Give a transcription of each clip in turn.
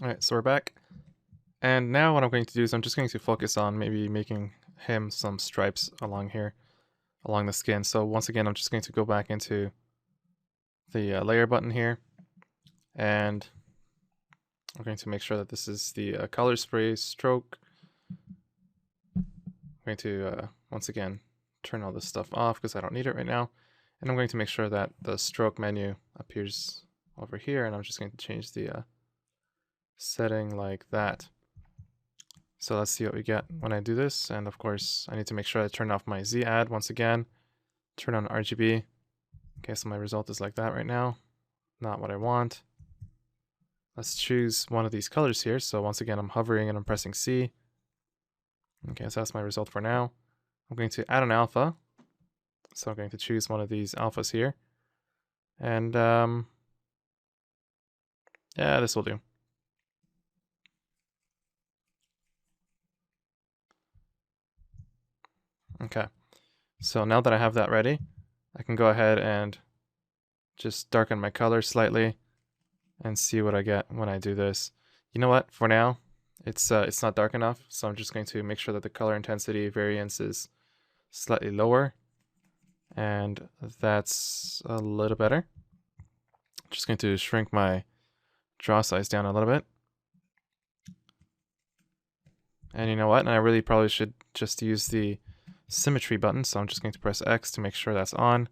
Alright, so we're back. And now what I'm going to do is I'm just going to focus on maybe making him some stripes along here, along the skin. So once again, I'm just going to go back into the layer button here, and I'm going to make sure that this is the color spray stroke. I'm going to, once again, turn all this stuff off because I don't need it right now. And I'm going to make sure that the stroke menu appears over here, and I'm just going to change the setting like that. So let's see what we get when I do this. And of course, I need to make sure I turn off my Z add once again, turn on RGB. Okay, so my result is like that right now. Not what I want. Let's choose one of these colors here. So once again, I'm hovering and I'm pressing C. Okay, so that's my result for now. I'm going to add an alpha. So I'm going to choose one of these alphas here. And yeah, this will do. Okay, so now that I have that ready, I can go ahead and just darken my color slightly and see what I get when I do this. You know what, for now, it's not dark enough, so I'm just going to make sure that the color intensity variance is slightly lower, and that's a little better. Just going to shrink my draw size down a little bit. And you know what, and I really probably should just use the symmetry button, so I'm just going to press X to make sure that's on.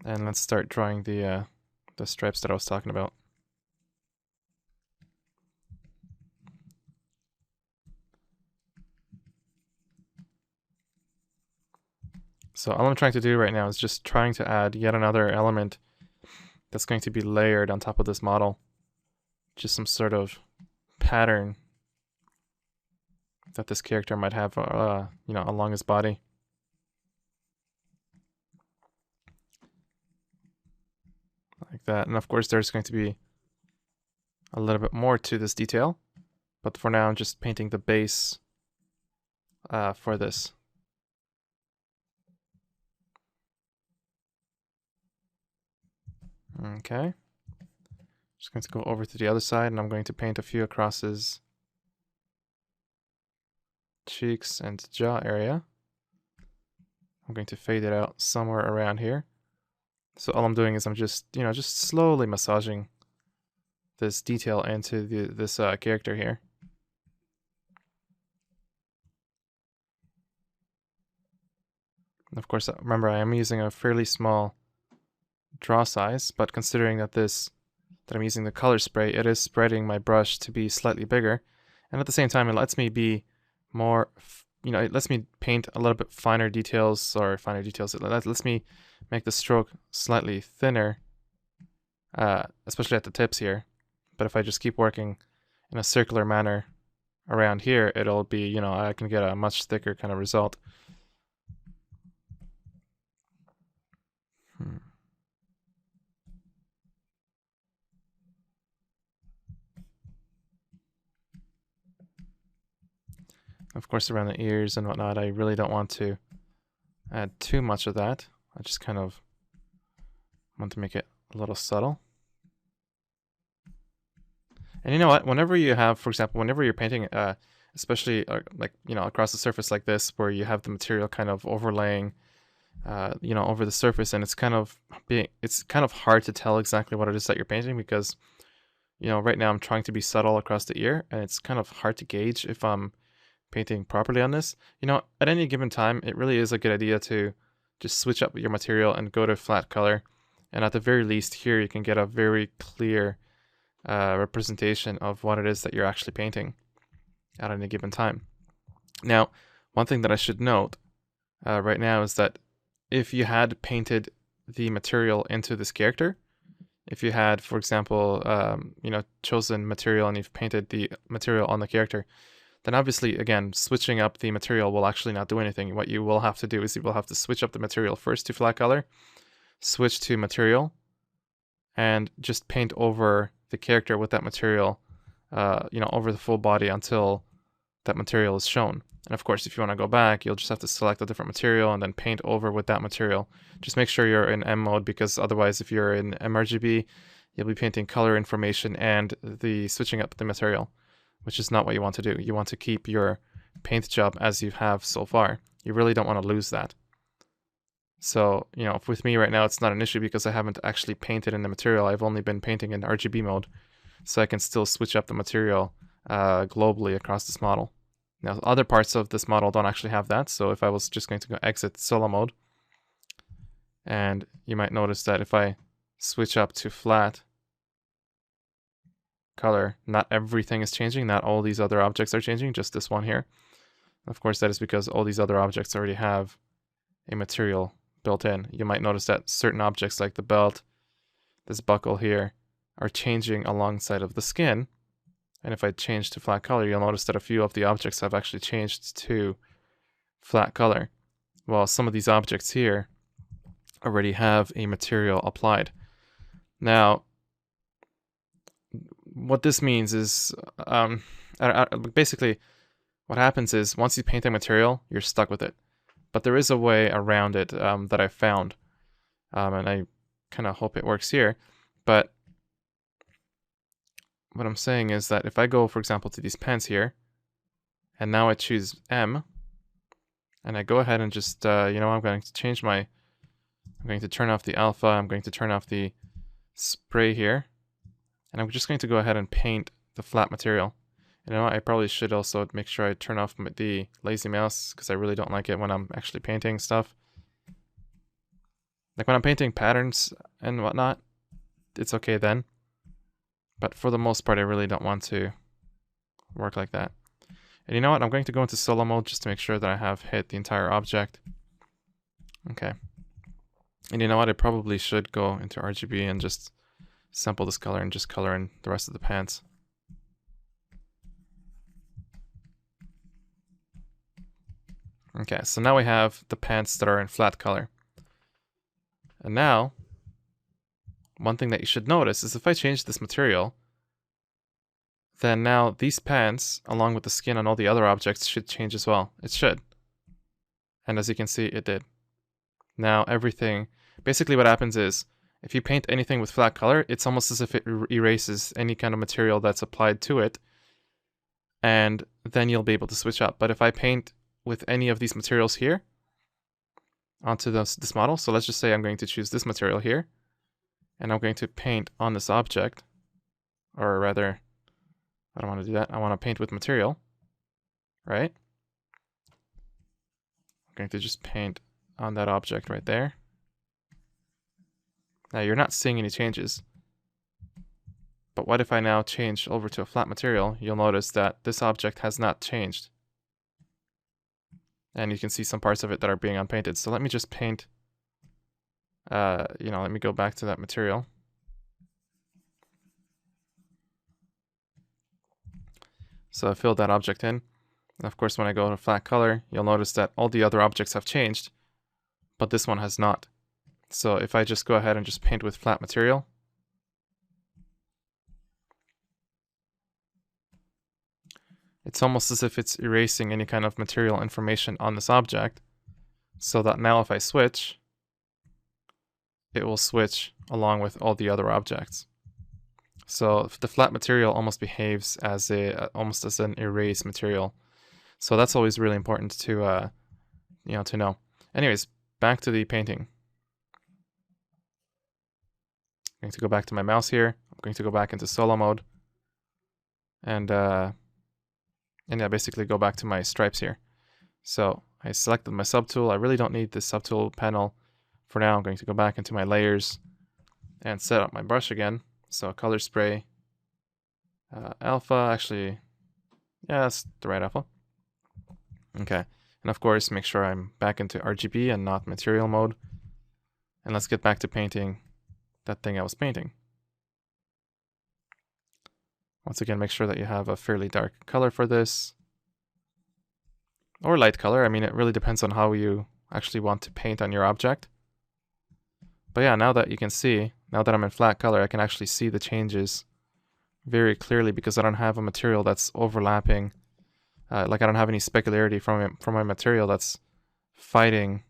And let's start drawing the stripes that I was talking about. So all I'm trying to do right now is just trying to add yet another element that's going to be layered on top of this model. Just some sort of pattern that this character might have, you know, along his body. Like that. And of course there's going to be a little bit more to this detail, but for now I'm just painting the base for this. Okay. Just going to go over to the other side, and I'm going to paint a few across his cheeks and jaw area. I'm going to fade it out somewhere around here. So all I'm doing is I'm just, you know, just slowly massaging this detail into this character here. And of course, remember I am using a fairly small draw size, but considering that I'm using the color spray, it is spreading my brush to be slightly bigger, and at the same time it lets me be more, you know, it lets me paint a little bit finer details, it lets me make the stroke slightly thinner, especially at the tips here. But if I just keep working in a circular manner around here, it'll be, you know, I can get a much thicker kind of result. Of course, around the ears and whatnot, I really don't want to add too much of that. I just kind of want to make it a little subtle. And you know what? Whenever you have, for example, whenever you're painting, especially like, you know, across the surface like this, where you have the material kind of overlaying, you know, over the surface, and it's kind of hard to tell exactly what it is that you're painting, because, you know, right now I'm trying to be subtle across the ear, and it's kind of hard to gauge if I'm painting properly on this. You know, at any given time, it really is a good idea to just switch up your material and go to flat color. And at the very least here, you can get a very clear representation of what it is that you're actually painting at any given time. Now, one thing that I should note right now is that if you had painted the material into this character, if you had, for example, you know, chosen material and you've painted the material on the character, then obviously, again, switching up the material will actually not do anything. What you will have to do is you will have to switch up the material first to flat color, switch to material, and just paint over the character with that material, you know, over the full body until that material is shown. And of course, if you want to go back, you'll just have to select a different material and then paint over with that material. Just make sure you're in M mode, because otherwise, if you're in mRGB, you'll be painting color information and the switching up the material, which is not what you want to do. You want to keep your paint job as you have so far. You really don't want to lose that. So, you know, with me right now, it's not an issue because I haven't actually painted in the material. I've only been painting in RGB mode, so I can still switch up the material globally across this model. Now, other parts of this model don't actually have that, so if I was just going to go exit solo mode, and you might notice that if I switch up to flat color, not everything is changing, not all these other objects are changing, just this one here. Of course, that is because all these other objects already have a material built in. You might notice that certain objects like the belt, this buckle here, are changing alongside of the skin. And if I change to flat color, you'll notice that a few of the objects have actually changed to flat color, while some of these objects here already have a material applied. Now, what this means is, basically, what happens is once you paint a material, you're stuck with it. But there is a way around it that I found, and I kind of hope it works here. But what I'm saying is that if I go, for example, to these pens here, and now I choose M, and I go ahead and just, I'm going to change I'm going to turn off the alpha, I'm going to turn off the spray here, and I'm just going to go ahead and paint the flat material. And you know what, I probably should also make sure I turn off the lazy mouse, because I really don't like it when I'm actually painting stuff. Like when I'm painting patterns and whatnot, it's okay then. But for the most part, I really don't want to work like that. And you know what, I'm going to go into solo mode just to make sure that I have hit the entire object. Okay. And you know what, I probably should go into RGB and just sample this color and just color in the rest of the pants. Okay, so now we have the pants that are in flat color. And now, one thing that you should notice is if I change this material, then now these pants, along with the skin and all the other objects, should change as well. It should. And as you can see, it did. Now everything, basically what happens is, if you paint anything with flat color, it's almost as if it erases any kind of material that's applied to it, and then you'll be able to switch up. But if I paint with any of these materials here onto this model, so let's just say I'm going to choose this material here, and I'm going to paint on this object, or rather, I don't want to do that, I want to paint with material, right? I'm going to just paint on that object right there. Now you're not seeing any changes. But what if I now change over to a flat material? You'll notice that this object has not changed. And you can see some parts of it that are being unpainted. So let me just paint, let me go back to that material. So I filled that object in. And of course, when I go to flat color, you'll notice that all the other objects have changed, but this one has not. So if I just go ahead and just paint with flat material, it's almost as if it's erasing any kind of material information on this object, so that now if I switch, it will switch along with all the other objects. So the flat material almost behaves as almost as an erased material. So that's always really important to to know. Anyways, back to the painting. I'm going to go back to my mouse here. I'm going to go back into solo mode, and yeah, basically go back to my stripes here. So I selected my subtool. I really don't need this subtool panel for now. I'm going to go back into my layers and set up my brush again. So color spray, alpha, actually, yeah, that's the right alpha. Okay, and of course, make sure I'm back into RGB and not material mode. And let's get back to painting that thing I was painting. Once again, make sure that you have a fairly dark color for this, or light color. I mean, it really depends on how you actually want to paint on your object. But yeah, now that you can see, now that I'm in flat color, I can actually see the changes very clearly because I don't have a material that's overlapping. Like I don't have any specularity from my material that's fighting,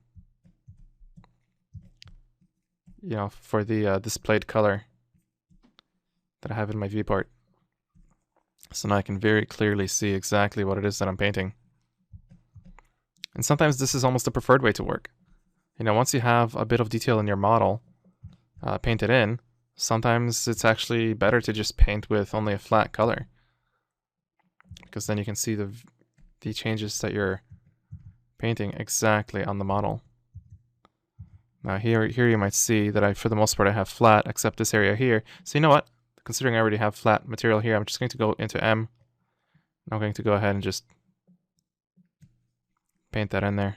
for the displayed color. that I have in my viewport. So now I can very clearly see exactly what it is that I'm painting. And sometimes this is almost the preferred way to work. You know, once you have a bit of detail in your model painted in, sometimes it's actually better to just paint with only a flat color, because then you can see the changes that you're painting exactly on the model. Now here you might see that for the most part I have flat, except this area here. So you know what? Considering I already have flat material here, I'm just going to go into M. And I'm going to go ahead and just paint that in there.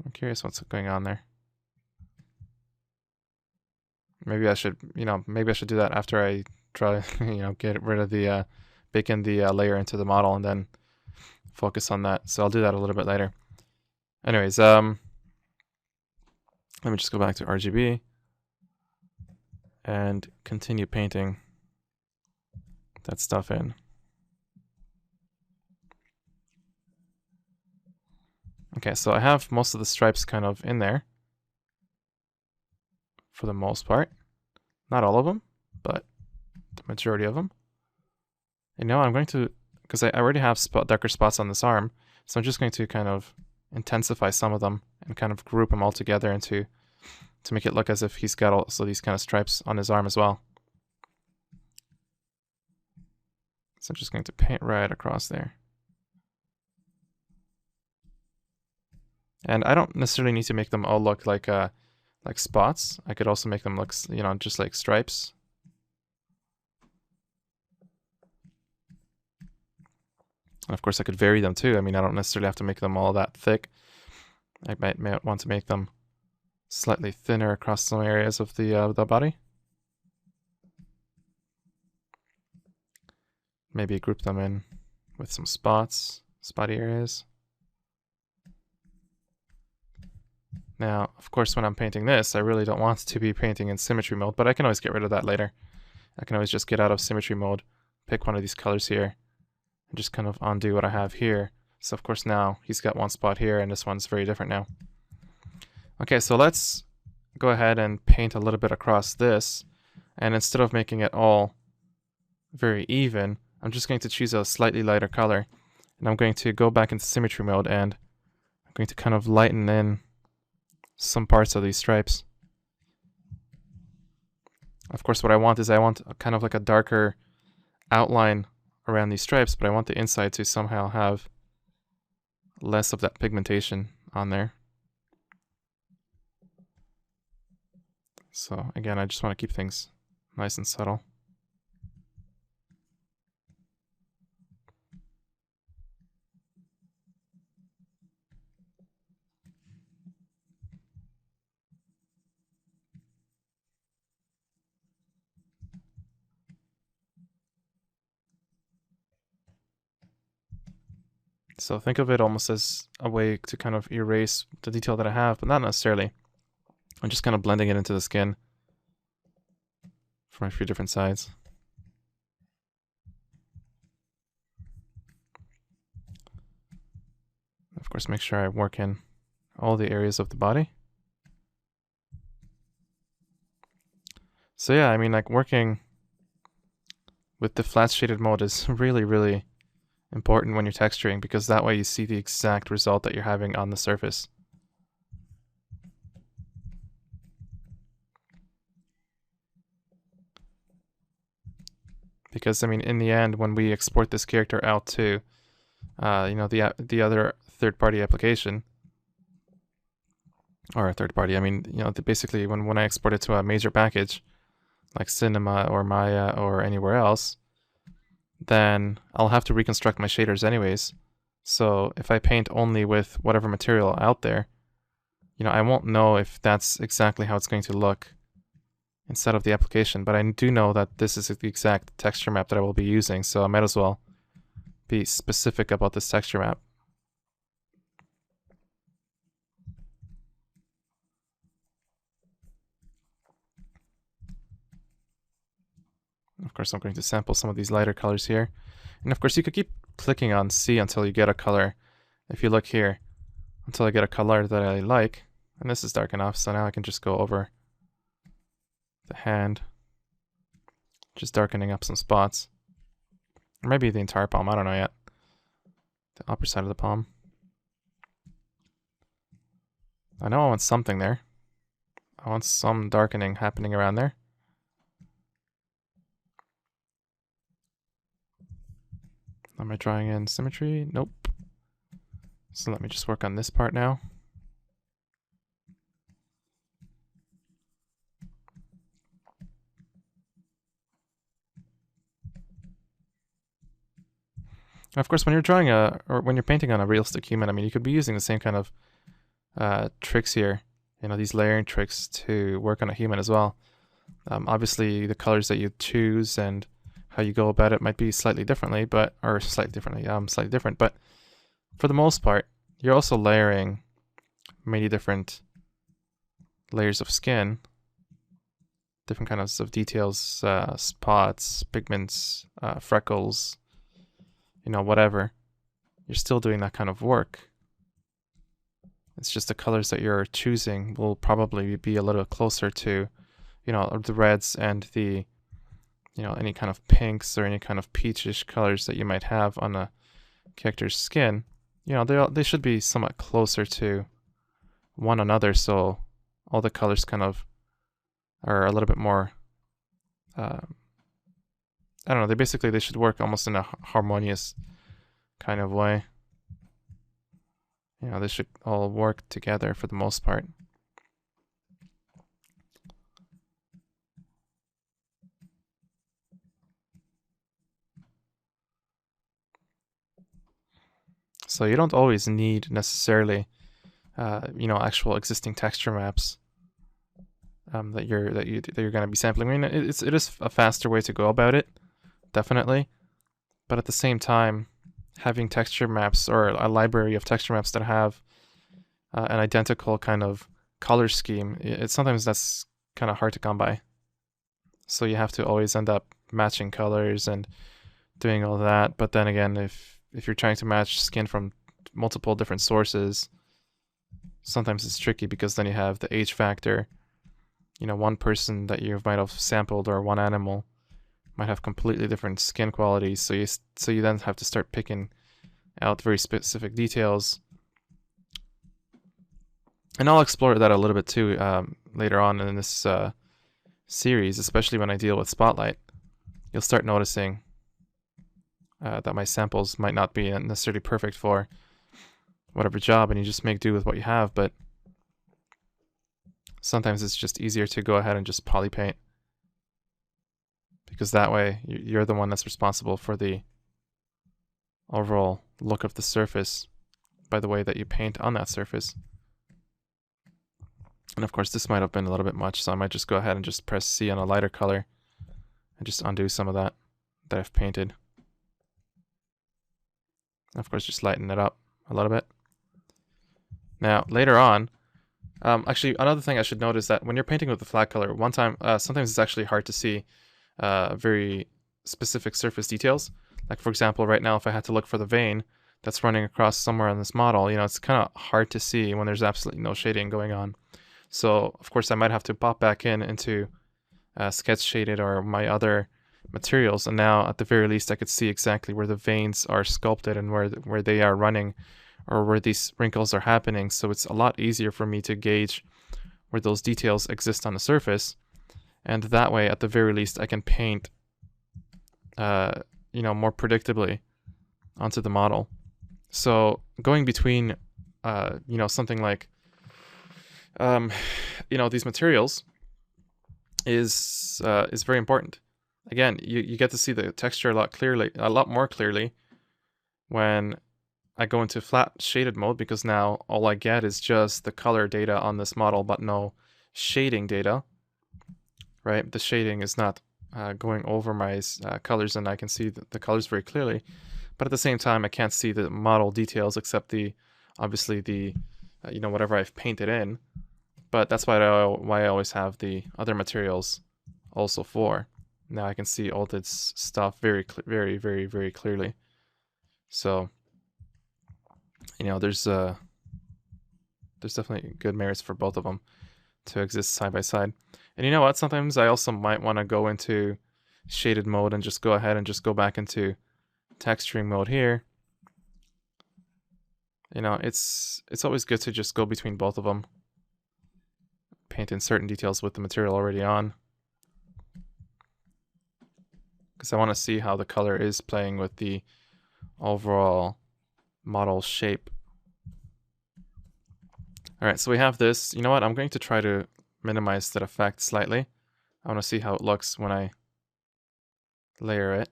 I'm curious what's going on there. Maybe I should, maybe I should do that after I try, get rid of the, bake in the layer into the model and then focus on that. So I'll do that a little bit later. Anyways, let me just go back to RGB and continue painting that stuff in. Okay, so I have most of the stripes kind of in there for the most part. Not all of them, but the majority of them. And now I'm going to, because I already have darker spots on this arm, so I'm just going to kind of intensify some of them and kind of group them all together into to make it look as if he's got also these kind of stripes on his arm as well. So I'm just going to paint right across there. And I don't necessarily need to make them all look like spots. I could also make them look, just like stripes. And of course I could vary them too. I mean, I don't necessarily have to make them all that thick. I might want to make them slightly thinner across some areas of the body. Maybe group them in with some spotty areas. Now, of course, when I'm painting this, I really don't want to be painting in symmetry mode, but I can always get rid of that later. I can always just get out of symmetry mode, pick one of these colors here, and just kind of undo what I have here. So of course now he's got one spot here, and this one's very different now. Okay, so let's go ahead and paint a little bit across this, and instead of making it all very even, I'm just going to choose a slightly lighter color, and I'm going to go back into symmetry mode, and I'm going to kind of lighten in some parts of these stripes. Of course, what I want is kind of like a darker outline around these stripes, but I want the inside to somehow have less of that pigmentation on there. So again, I just want to keep things nice and subtle. So think of it almost as a way to kind of erase the detail that I have, but not necessarily. I'm just kind of blending it into the skin from a few different sides. Of course, make sure I work in all the areas of the body. So yeah, I mean, like working with the flat shaded mode is really, really important when you're texturing, because that way you see the exact result that you're having on the surface. Because I mean, in the end, when we export this character out to, the other third-party application, or a third-party, I mean, basically when I export it to a major package like Cinema or Maya or anywhere else, then I'll have to reconstruct my shaders anyways. So if I paint only with whatever material out there, I won't know if that's exactly how it's going to look inside of the application, but I do know that this is the exact texture map that I will be using, so I might as well be specific about this texture map. Of course, I'm going to sample some of these lighter colors here. And of course, you could keep clicking on C until you get a color. If you look here, until I get a color that I like. And this is dark enough, so now I can just go over the hand, just darkening up some spots. Or maybe the entire palm, I don't know yet. The upper side of the palm. I know I want something there. I want some darkening happening around there. Am I drawing in symmetry? Nope. So let me just work on this part now. And of course, when you're drawing or when you're painting on a realistic human, I mean, you could be using the same kind of tricks here, you know, these layering tricks to work on a human as well. Obviously, the colors that you choose and how you go about it might be slightly different, but for the most part, you're also layering many different layers of skin, different kinds of details, spots, pigments, freckles, you know, whatever. You're still doing that kind of work. It's just the colors that you're choosing will probably be a little closer to, you know, the reds and the, you know, any kind of pinks or any kind of peachish colors that you might have on a character's skin. You know, they should be somewhat closer to one another, so all the colors kind of are a little bit more, I don't know, they should work almost in a harmonious kind of way. You know, they should all work together for the most part. So you don't always need necessarily, you know, actual existing texture maps that you're going to be sampling. I mean, it is a faster way to go about it, definitely. But at the same time, having texture maps or a library of texture maps that have an identical kind of color scheme, sometimes that's kind of hard to come by. So you have to always end up matching colors and doing all that. But then again, if you're trying to match skin from multiple different sources, sometimes it's tricky because then you have the age factor. You know, one person that you might have sampled or one animal might have completely different skin qualities, so you then have to start picking out very specific details. And I'll explore that a little bit too later on in this series, especially when I deal with Spotlight. You'll start noticing that my samples might not be necessarily perfect for whatever job, and you just make do with what you have, but sometimes it's just easier to go ahead and just polypaint, because that way you're the one that's responsible for the overall look of the surface by the way that you paint on that surface. And of course, this might have been a little bit much, so I might just go ahead and just press C on a lighter color and just undo some of that I've painted. And of course, just lighten it up a little bit. Now, later on, actually, another thing I should note is that when you're painting with the flat color, sometimes it's actually hard to see very specific surface details. Like, for example, right now, if I had to look for the vein that's running across somewhere on this model, you know, it's kind of hard to see when there's absolutely no shading going on. So, of course, I might have to pop back into sketch shaded or my other materials, and now at the very least I could see exactly where the veins are sculpted and where they are running or where these wrinkles are happening. So it's a lot easier for me to gauge where those details exist on the surface, and that way at the very least I can paint you know, more predictably onto the model. So going between you know, something like you know, these materials is very important. Again, you get to see the texture a lot more clearly when I go into flat shaded mode, because now all I get is just the color data on this model, but no shading data, right? The shading is not going over my colors, and I can see the colors very clearly. But at the same time, I can't see the model details except obviously the you know, whatever I've painted in. But that's why I always have the other materials also for. Now I can see all this stuff very clearly. So, you know, there's definitely good merits for both of them to exist side by side. And you know what? Sometimes I also might want to go into shaded mode and just go ahead and just go back into texturing mode here. You know, it's always good to just go between both of them. Paint in certain details with the material already on. Because I want to see how the color is playing with the overall model shape. Alright, so we have this. You know what? I'm going to try to minimize that effect slightly. I want to see how it looks when I layer it.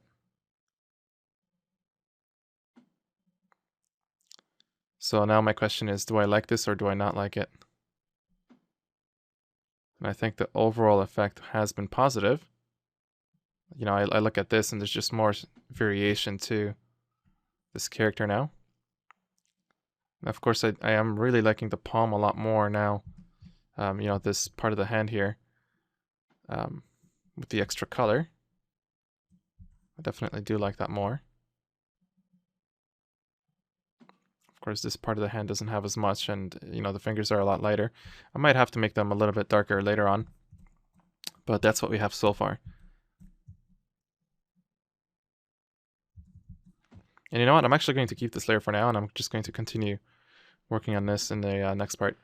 So now my question is, do I like this or do I not like it? And I think the overall effect has been positive. You know, I look at this and there's just more variation to this character now. And of course, I am really liking the palm a lot more now. You know, this part of the hand here with the extra color. I definitely do like that more. Of course, this part of the hand doesn't have as much, and you know, the fingers are a lot lighter. I might have to make them a little bit darker later on, but that's what we have so far. And you know what? I'm actually going to keep this layer for now, and I'm just going to continue working on this in the next part.